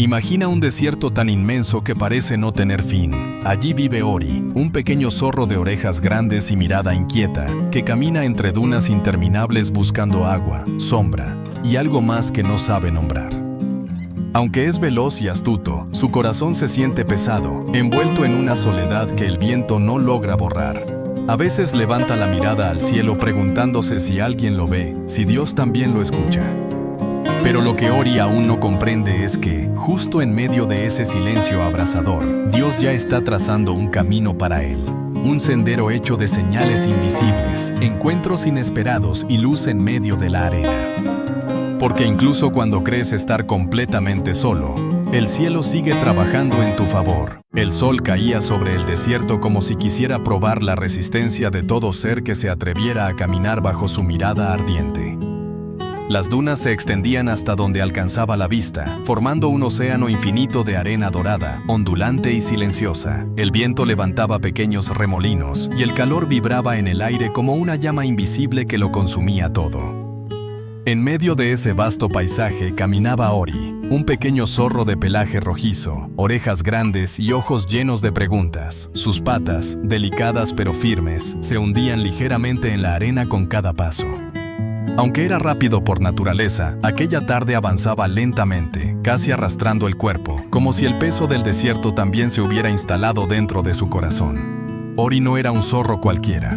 Imagina un desierto tan inmenso que parece no tener fin. Allí vive Ori, un pequeño zorro de orejas grandes y mirada inquieta, que camina entre dunas interminables buscando agua, sombra y algo más que no sabe nombrar. Aunque es veloz y astuto, su corazón se siente pesado, envuelto en una soledad que el viento no logra borrar. A veces levanta la mirada al cielo preguntándose si alguien lo ve, si Dios también lo escucha. Pero lo que Ori aún no comprende es que, justo en medio de ese silencio abrasador, Dios ya está trazando un camino para él. Un sendero hecho de señales invisibles, encuentros inesperados y luz en medio de la arena. Porque incluso cuando crees estar completamente solo, el cielo sigue trabajando en tu favor. El sol caía sobre el desierto como si quisiera probar la resistencia de todo ser que se atreviera a caminar bajo su mirada ardiente. Las dunas se extendían hasta donde alcanzaba la vista, formando un océano infinito de arena dorada, ondulante y silenciosa. El viento levantaba pequeños remolinos y el calor vibraba en el aire como una llama invisible que lo consumía todo. En medio de ese vasto paisaje caminaba Ori, un pequeño zorro de pelaje rojizo, orejas grandes y ojos llenos de preguntas. Sus patas, delicadas pero firmes, se hundían ligeramente en la arena con cada paso. Aunque era rápido por naturaleza, aquella tarde avanzaba lentamente, casi arrastrando el cuerpo, como si el peso del desierto también se hubiera instalado dentro de su corazón. Ori no era un zorro cualquiera.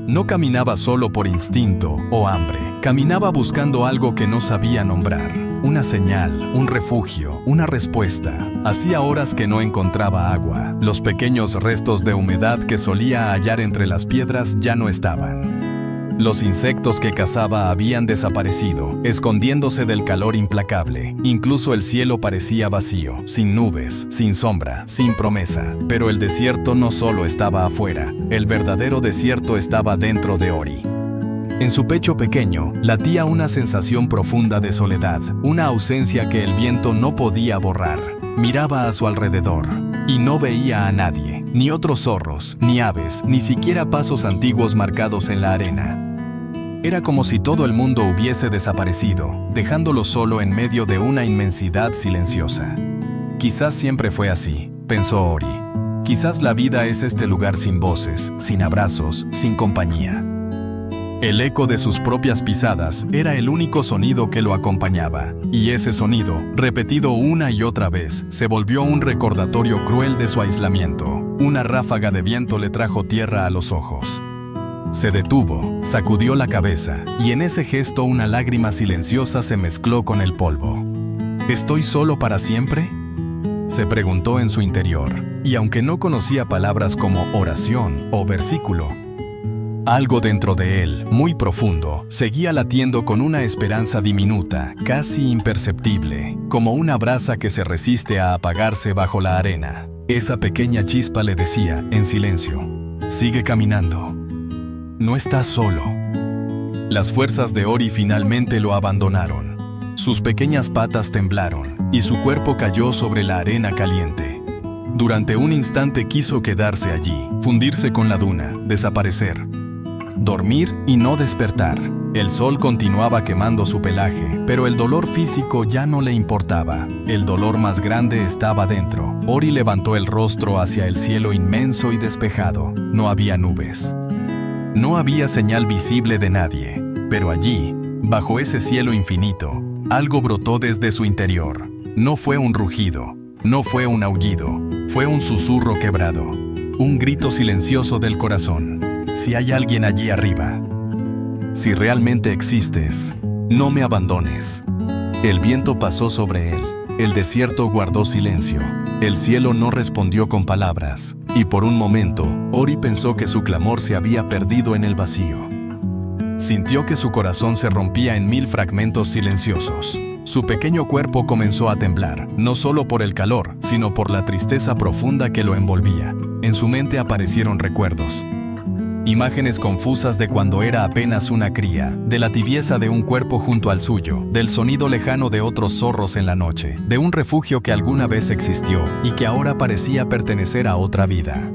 No caminaba solo por instinto o hambre, caminaba buscando algo que no sabía nombrar. Una señal, un refugio, una respuesta. Hacía horas que no encontraba agua. Los pequeños restos de humedad que solía hallar entre las piedras ya no estaban. Los insectos que cazaba habían desaparecido, escondiéndose del calor implacable. Incluso el cielo parecía vacío, sin nubes, sin sombra, sin promesa. Pero el desierto no solo estaba afuera, el verdadero desierto estaba dentro de Ori. En su pecho pequeño latía una sensación profunda de soledad, una ausencia que el viento no podía borrar. Miraba a su alrededor y no veía a nadie, ni otros zorros, ni aves, ni siquiera pasos antiguos marcados en la arena. Era como si todo el mundo hubiese desaparecido, dejándolo solo en medio de una inmensidad silenciosa. Quizás siempre fue así, pensó Ori. Quizás la vida es este lugar sin voces, sin abrazos, sin compañía. El eco de sus propias pisadas era el único sonido que lo acompañaba, y ese sonido, repetido una y otra vez, se volvió un recordatorio cruel de su aislamiento. Una ráfaga de viento le trajo tierra a los ojos. Se detuvo, sacudió la cabeza, y en ese gesto una lágrima silenciosa se mezcló con el polvo. ¿Estoy solo para siempre?, se preguntó en su interior, y aunque no conocía palabras como oración o versículo, algo dentro de él, muy profundo, seguía latiendo con una esperanza diminuta, casi imperceptible, como una brasa que se resiste a apagarse bajo la arena. Esa pequeña chispa le decía, en silencio, «Sigue caminando. No estás solo». Las fuerzas de Ori finalmente lo abandonaron. Sus pequeñas patas temblaron, y su cuerpo cayó sobre la arena caliente. Durante un instante quiso quedarse allí, fundirse con la duna, desaparecer. Dormir y no despertar. El sol continuaba quemando su pelaje, pero el dolor físico ya no le importaba. El dolor más grande estaba dentro. Ori levantó el rostro hacia el cielo inmenso y despejado. No había nubes. No había señal visible de nadie, pero allí, bajo ese cielo infinito, algo brotó desde su interior. No fue un rugido, no fue un aullido, fue un susurro quebrado, un grito silencioso del corazón. Si hay alguien allí arriba, si realmente existes, no me abandones. El viento pasó sobre él, el desierto guardó silencio, el cielo no respondió con palabras, y por un momento, Ori pensó que su clamor se había perdido en el vacío. Sintió que su corazón se rompía en 1000 fragmentos silenciosos. Su pequeño cuerpo comenzó a temblar, no solo por el calor, sino por la tristeza profunda que lo envolvía. En su mente aparecieron recuerdos. Imágenes confusas de cuando era apenas una cría, de la tibieza de un cuerpo junto al suyo, del sonido lejano de otros zorros en la noche, de un refugio que alguna vez existió y que ahora parecía pertenecer a otra vida.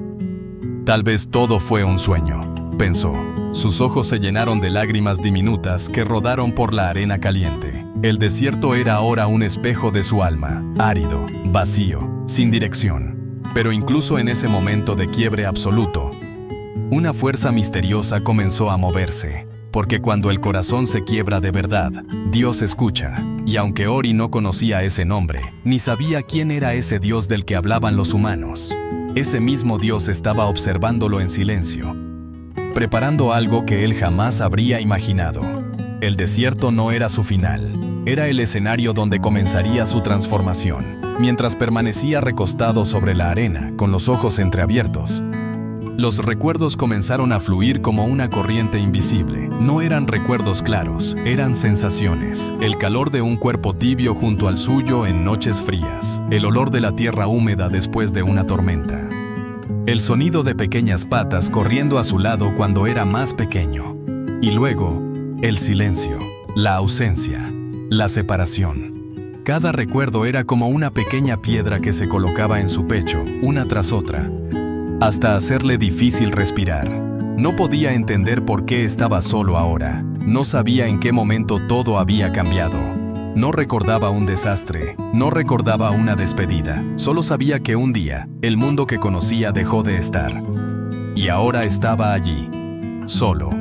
Tal vez todo fue un sueño, pensó. Sus ojos se llenaron de lágrimas diminutas que rodaron por la arena caliente. El desierto era ahora un espejo de su alma, árido, vacío, sin dirección. Pero incluso en ese momento de quiebre absoluto, una fuerza misteriosa comenzó a moverse, porque cuando el corazón se quiebra de verdad, Dios escucha. Y aunque Ori no conocía ese nombre, ni sabía quién era ese Dios del que hablaban los humanos, ese mismo Dios estaba observándolo en silencio, preparando algo que él jamás habría imaginado. El desierto no era su final, era el escenario donde comenzaría su transformación. Mientras permanecía recostado sobre la arena, con los ojos entreabiertos, los recuerdos comenzaron a fluir como una corriente invisible. No eran recuerdos claros, eran sensaciones. El calor de un cuerpo tibio junto al suyo en noches frías. El olor de la tierra húmeda después de una tormenta. El sonido de pequeñas patas corriendo a su lado cuando era más pequeño. Y luego, el silencio, la ausencia, la separación. Cada recuerdo era como una pequeña piedra que se colocaba en su pecho, una tras otra, hasta hacerle difícil respirar. No podía entender por qué estaba solo ahora. No sabía en qué momento todo había cambiado. No recordaba un desastre, no recordaba una despedida. Solo sabía que un día, el mundo que conocía dejó de estar. Y ahora estaba allí, solo,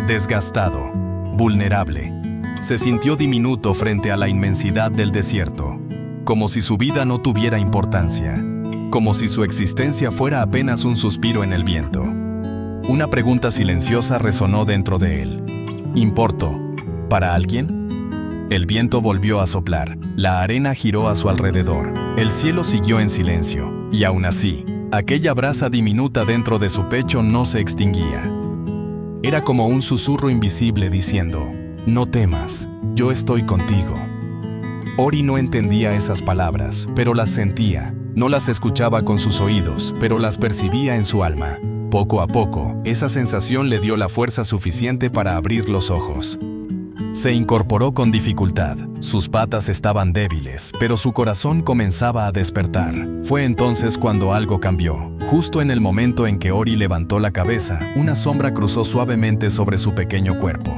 desgastado, vulnerable. Se sintió diminuto frente a la inmensidad del desierto, como si su vida no tuviera importancia. Como si su existencia fuera apenas un suspiro en el viento. Una pregunta silenciosa resonó dentro de él. ¿Importo para alguien? El viento volvió a soplar, la arena giró a su alrededor, el cielo siguió en silencio, y aún así, aquella brasa diminuta dentro de su pecho no se extinguía. Era como un susurro invisible diciendo, «No temas, yo estoy contigo». Ori no entendía esas palabras, pero las sentía. No las escuchaba con sus oídos, pero las percibía en su alma. Poco a poco, esa sensación le dio la fuerza suficiente para abrir los ojos. Se incorporó con dificultad. Sus patas estaban débiles, pero su corazón comenzaba a despertar. Fue entonces cuando algo cambió. Justo en el momento en que Ori levantó la cabeza, una sombra cruzó suavemente sobre su pequeño cuerpo.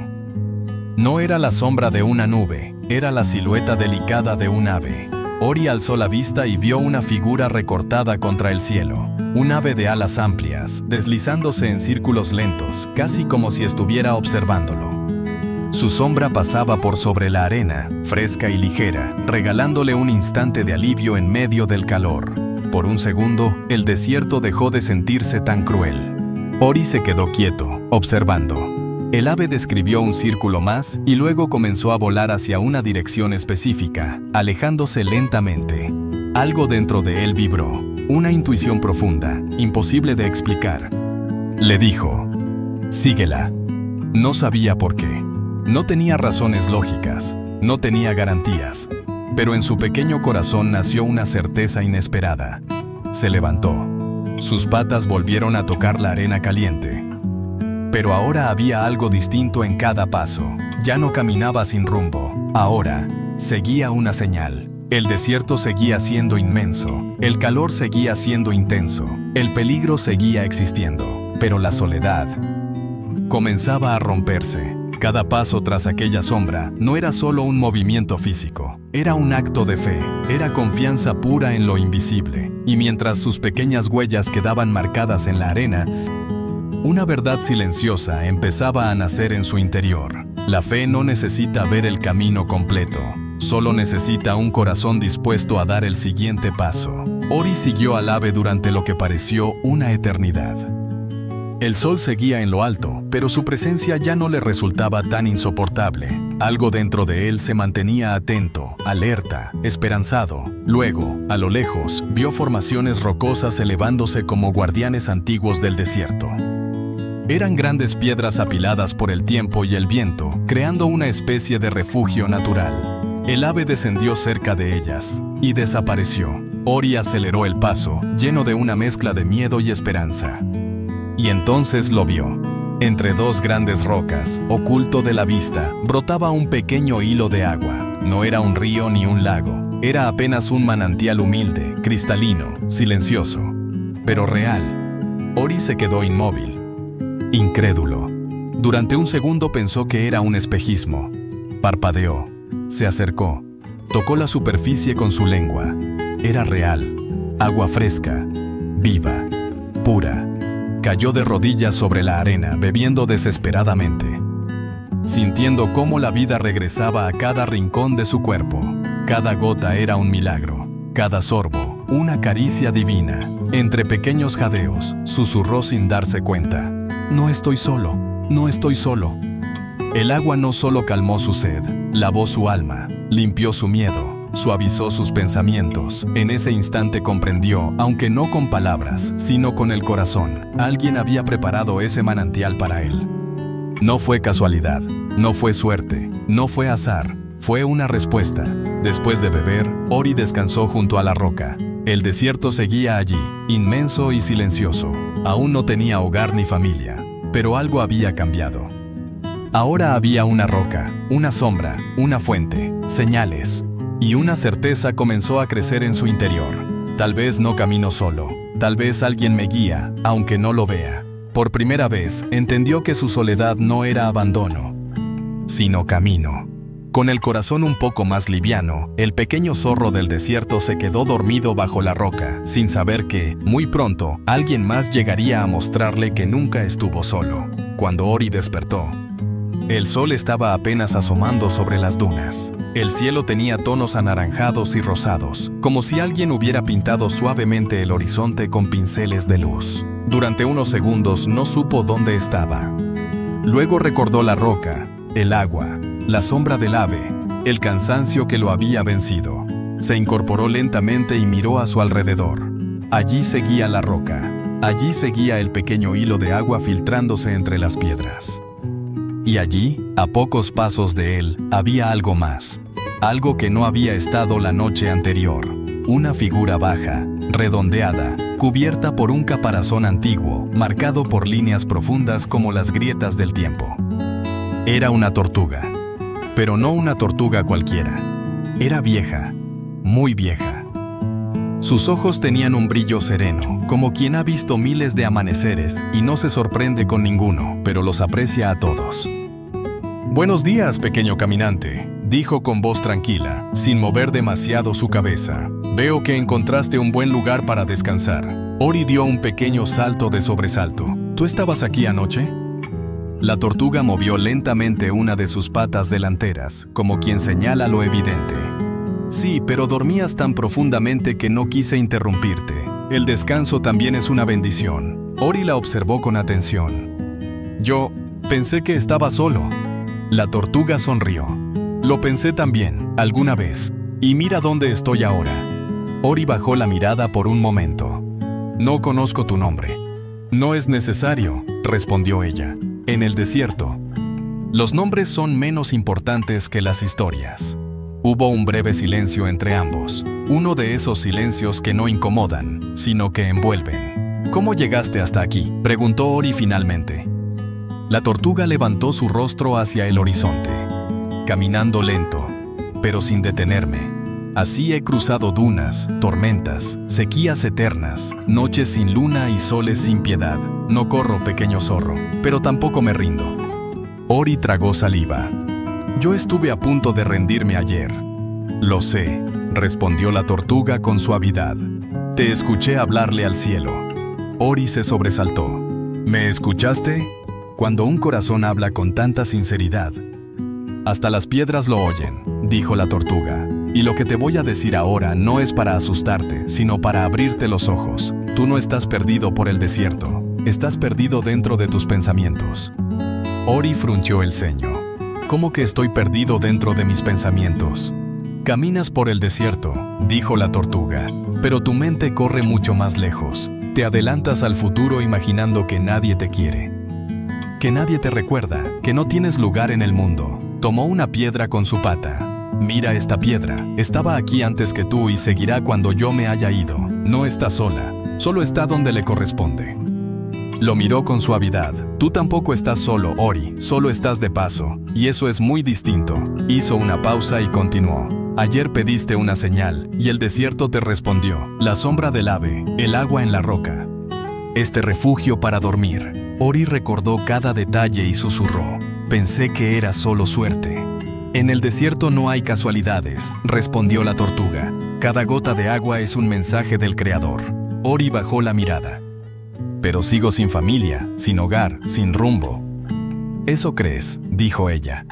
No era la sombra de una nube, era la silueta delicada de un ave. Ori alzó la vista y vio una figura recortada contra el cielo. Un ave de alas amplias, deslizándose en círculos lentos, casi como si estuviera observándolo. Su sombra pasaba por sobre la arena, fresca y ligera, regalándole un instante de alivio en medio del calor. Por un segundo, el desierto dejó de sentirse tan cruel. Ori se quedó quieto, observando. El ave describió un círculo más y luego comenzó a volar hacia una dirección específica, alejándose lentamente. Algo dentro de él vibró, una intuición profunda, imposible de explicar. Le dijo, «Síguela». No sabía por qué. No tenía razones lógicas, no tenía garantías, pero en su pequeño corazón nació una certeza inesperada. Se levantó. Sus patas volvieron a tocar la arena caliente. Pero ahora había algo distinto en cada paso. Ya no caminaba sin rumbo. Ahora, seguía una señal. El desierto seguía siendo inmenso. El calor seguía siendo intenso. El peligro seguía existiendo. Pero la soledad comenzaba a romperse. Cada paso tras aquella sombra no era solo un movimiento físico. Era un acto de fe. Era confianza pura en lo invisible. Y mientras sus pequeñas huellas quedaban marcadas en la arena, una verdad silenciosa empezaba a nacer en su interior. La fe no necesita ver el camino completo, solo necesita un corazón dispuesto a dar el siguiente paso. Ori siguió al ave durante lo que pareció una eternidad. El sol seguía en lo alto, pero su presencia ya no le resultaba tan insoportable. Algo dentro de él se mantenía atento, alerta, esperanzado. Luego, a lo lejos, vio formaciones rocosas elevándose como guardianes antiguos del desierto. Eran grandes piedras apiladas por el tiempo y el viento, creando una especie de refugio natural. El ave descendió cerca de ellas y desapareció. Ori aceleró el paso, lleno de una mezcla de miedo y esperanza. Y entonces lo vio. Entre dos grandes rocas, oculto de la vista, brotaba un pequeño hilo de agua. No era un río ni un lago, era apenas un manantial humilde, cristalino, silencioso, pero real. Ori se quedó inmóvil, incrédulo. Durante un segundo pensó que era un espejismo. Parpadeó, Se acercó. Tocó la superficie con su lengua. Era real. Agua fresca, viva, pura. Cayó de rodillas sobre la arena, bebiendo desesperadamente, sintiendo cómo la vida regresaba a cada rincón de su cuerpo. Cada gota era un milagro, cada sorbo, una caricia divina. Entre pequeños jadeos, susurró sin darse cuenta: no estoy solo, no estoy solo. El agua no solo calmó su sed, lavó su alma, limpió su miedo, suavizó sus pensamientos. En ese instante comprendió, aunque no con palabras, sino con el corazón, alguien había preparado ese manantial para él. No fue casualidad, no fue suerte, no fue azar, fue una respuesta. Después de beber, Ori descansó junto a la roca. El desierto seguía allí, inmenso y silencioso. Aún no tenía hogar ni familia, pero algo había cambiado. Ahora había una roca, una sombra, una fuente, señales. Y una certeza comenzó a crecer en su interior. Tal vez no camino solo, tal vez alguien me guía, aunque no lo vea. Por primera vez, entendió que su soledad no era abandono, sino camino. Con el corazón un poco más liviano, el pequeño zorro del desierto se quedó dormido bajo la roca, sin saber que, muy pronto, alguien más llegaría a mostrarle que nunca estuvo solo. Cuando Ori despertó, el sol estaba apenas asomando sobre las dunas. El cielo tenía tonos anaranjados y rosados, como si alguien hubiera pintado suavemente el horizonte con pinceles de luz. Durante unos segundos no supo dónde estaba. Luego recordó la roca, el agua, la sombra del ave, el cansancio que lo había vencido. Se incorporó lentamente y miró a su alrededor. Allí seguía la roca. Allí seguía el pequeño hilo de agua filtrándose entre las piedras. Y allí, a pocos pasos de él, había algo más. Algo que no había estado la noche anterior. Una figura baja, redondeada, cubierta por un caparazón antiguo, marcado por líneas profundas como las grietas del tiempo. Era una tortuga. Pero no una tortuga cualquiera. Era vieja, muy vieja. Sus ojos tenían un brillo sereno, como quien ha visto miles de amaneceres y no se sorprende con ninguno, pero los aprecia a todos. «Buenos días, pequeño caminante», dijo con voz tranquila, sin mover demasiado su cabeza. «Veo que encontraste un buen lugar para descansar». Ori dio un pequeño salto de sobresalto. «¿Tú estabas aquí anoche?» La tortuga movió lentamente una de sus patas delanteras, como quien señala lo evidente. «Sí, pero dormías tan profundamente que no quise interrumpirte. El descanso también es una bendición». Ori la observó con atención. «Yo pensé que estaba solo». La tortuga sonrió. «Lo pensé también, alguna vez. Y mira dónde estoy ahora». Ori bajó la mirada por un momento. «No conozco tu nombre». «No es necesario», respondió ella. «En el desierto, los nombres son menos importantes que las historias». Hubo un breve silencio entre ambos, uno de esos silencios que no incomodan, sino que envuelven. «¿Cómo llegaste hasta aquí?», preguntó Ori finalmente. La tortuga levantó su rostro hacia el horizonte. «Caminando lento, pero sin detenerme. Así he cruzado dunas, tormentas, sequías eternas, noches sin luna y soles sin piedad. No corro, pequeño zorro, pero tampoco me rindo». Ori tragó saliva. «Yo estuve a punto de rendirme ayer». «Lo sé», respondió la tortuga con suavidad. «Te escuché hablarle al cielo». Ori se sobresaltó. «¿Me escuchaste?» Cuando un corazón habla con tanta sinceridad, hasta las piedras lo oyen, dijo la tortuga. Y lo que te voy a decir ahora no es para asustarte, sino para abrirte los ojos. Tú no estás perdido por el desierto, estás perdido dentro de tus pensamientos. Ori frunció el ceño. ¿Cómo que estoy perdido dentro de mis pensamientos? Caminas por el desierto, dijo la tortuga, pero tu mente corre mucho más lejos. Te adelantas al futuro imaginando que nadie te quiere, que nadie te recuerda, que no tienes lugar en el mundo. Tomó una piedra con su pata. «Mira esta piedra, estaba aquí antes que tú y seguirá cuando yo me haya ido. No está sola, solo está donde le corresponde». Lo miró con suavidad. «Tú tampoco estás solo, Ori, solo estás de paso, y eso es muy distinto». Hizo una pausa y continuó. «Ayer pediste una señal, y el desierto te respondió. La sombra del ave, el agua en la roca. Este refugio para dormir». Ori recordó cada detalle y susurró. «Pensé que era solo suerte». En el desierto no hay casualidades, respondió la tortuga. Cada gota de agua es un mensaje del Creador. Ori bajó la mirada. Pero sigo sin familia, sin hogar, sin rumbo. Eso crees, dijo ella.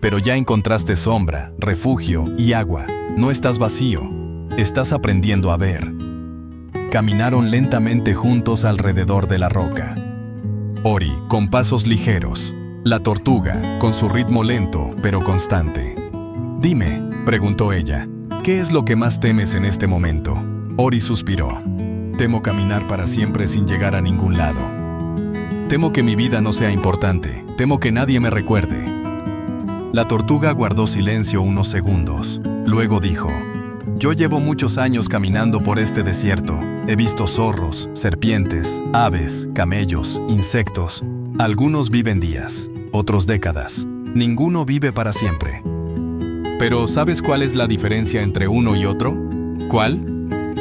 Pero ya encontraste sombra, refugio y agua. No estás vacío. Estás aprendiendo a ver. Caminaron lentamente juntos alrededor de la roca. Ori, con pasos ligeros. La tortuga, con su ritmo lento, pero constante. Dime, preguntó ella, ¿qué es lo que más temes en este momento? Ori suspiró. Temo caminar para siempre sin llegar a ningún lado. Temo que mi vida no sea importante. Temo que nadie me recuerde. La tortuga guardó silencio unos segundos. Luego dijo, yo llevo muchos años caminando por este desierto. He visto zorros, serpientes, aves, camellos, insectos. Algunos viven días, otros décadas. Ninguno vive para siempre. Pero ¿sabes cuál es la diferencia entre uno y otro? ¿Cuál?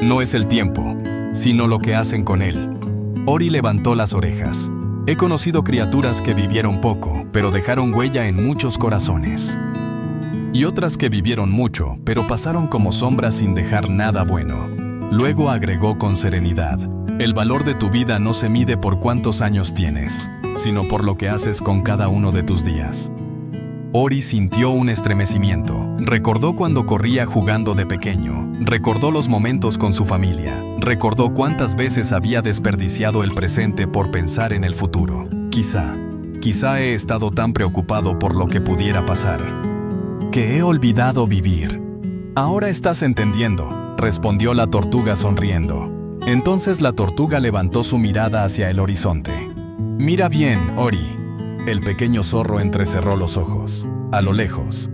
No es el tiempo, sino lo que hacen con él. Ori levantó las orejas. He conocido criaturas que vivieron poco, pero dejaron huella en muchos corazones. Y otras que vivieron mucho, pero pasaron como sombras sin dejar nada bueno. Luego agregó con serenidad, el valor de tu vida no se mide por cuántos años tienes, sino por lo que haces con cada uno de tus días. Ori sintió un estremecimiento. Recordó cuando corría jugando de pequeño. Recordó los momentos con su familia. Recordó cuántas veces había desperdiciado el presente por pensar en el futuro. Quizá he estado tan preocupado por lo que pudiera pasar, que he olvidado vivir. Ahora estás entendiendo, respondió la tortuga sonriendo. Entonces la tortuga levantó su mirada hacia el horizonte. Mira bien, Ori. El pequeño zorro entrecerró los ojos. A lo lejos,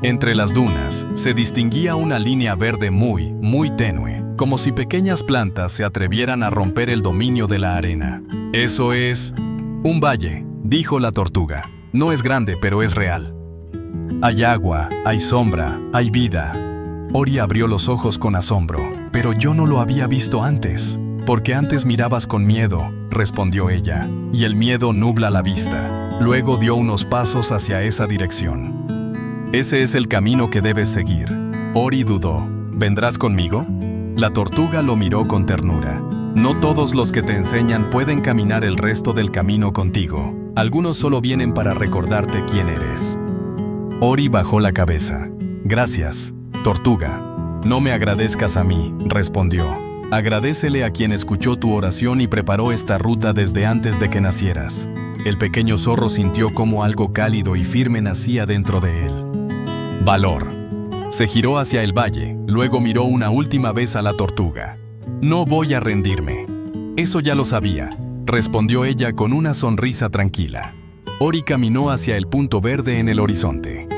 entre las dunas, se distinguía una línea verde muy tenue, como si pequeñas plantas se atrevieran a romper el dominio de la arena. Eso es un valle, dijo la tortuga. No es grande, pero es real. Hay agua, hay sombra, hay vida. Ori abrió los ojos con asombro. Pero yo no lo había visto antes. Porque antes mirabas con miedo, respondió ella, y el miedo nubla la vista. Luego dio unos pasos hacia esa dirección. Ese es el camino que debes seguir. Ori dudó. ¿Vendrás conmigo? La tortuga lo miró con ternura. No todos los que te enseñan pueden caminar el resto del camino contigo. Algunos solo vienen para recordarte quién eres. Ori bajó la cabeza. Gracias, tortuga. No me agradezcas a mí, respondió. Agradécele a quien escuchó tu oración y preparó esta ruta desde antes de que nacieras. El pequeño zorro sintió como algo cálido y firme nacía dentro de él. Valor. Se giró hacia el valle, luego miró una última vez a la tortuga. No voy a rendirme. Eso ya lo sabía, respondió ella con una sonrisa tranquila. Ori caminó hacia el punto verde en el horizonte.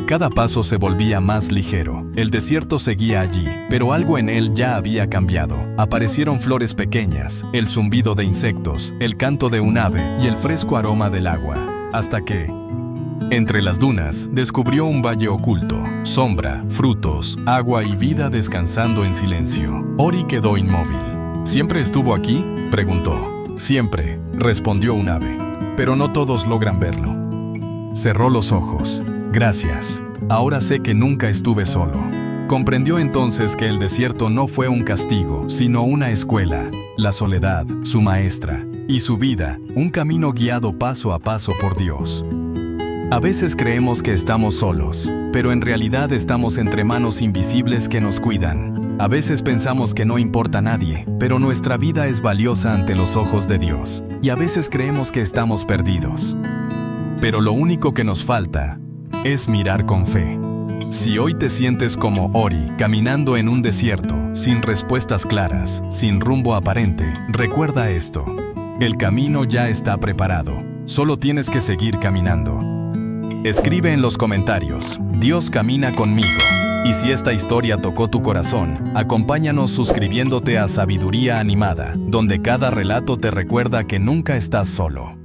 Cada paso se volvía más ligero. El desierto seguía allí, pero algo en él ya había cambiado. Aparecieron flores pequeñas, el zumbido de insectos, el canto de un ave y el fresco aroma del agua. Hasta que, entre las dunas, descubrió un valle oculto. Sombra, frutos, agua y vida descansando en silencio. Ori quedó inmóvil. ¿Siempre estuvo aquí?, preguntó. Siempre, respondió un ave. Pero no todos logran verlo. Cerró los ojos. Gracias. Ahora sé que nunca estuve solo. Comprendió entonces que el desierto no fue un castigo, sino una escuela. La soledad, su maestra, y su vida, un camino guiado paso a paso por Dios. A veces creemos que estamos solos, pero en realidad estamos entre manos invisibles que nos cuidan. A veces pensamos que no importa a nadie, pero nuestra vida es valiosa ante los ojos de Dios. Y a veces creemos que estamos perdidos. Pero lo único que nos falta es mirar con fe. Si hoy te sientes como Ori, caminando en un desierto, sin respuestas claras, sin rumbo aparente, recuerda esto. El camino ya está preparado. Solo tienes que seguir caminando. Escribe en los comentarios, Dios camina conmigo. Y si esta historia tocó tu corazón, acompáñanos suscribiéndote a Sabiduría Animada, donde cada relato te recuerda que nunca estás solo.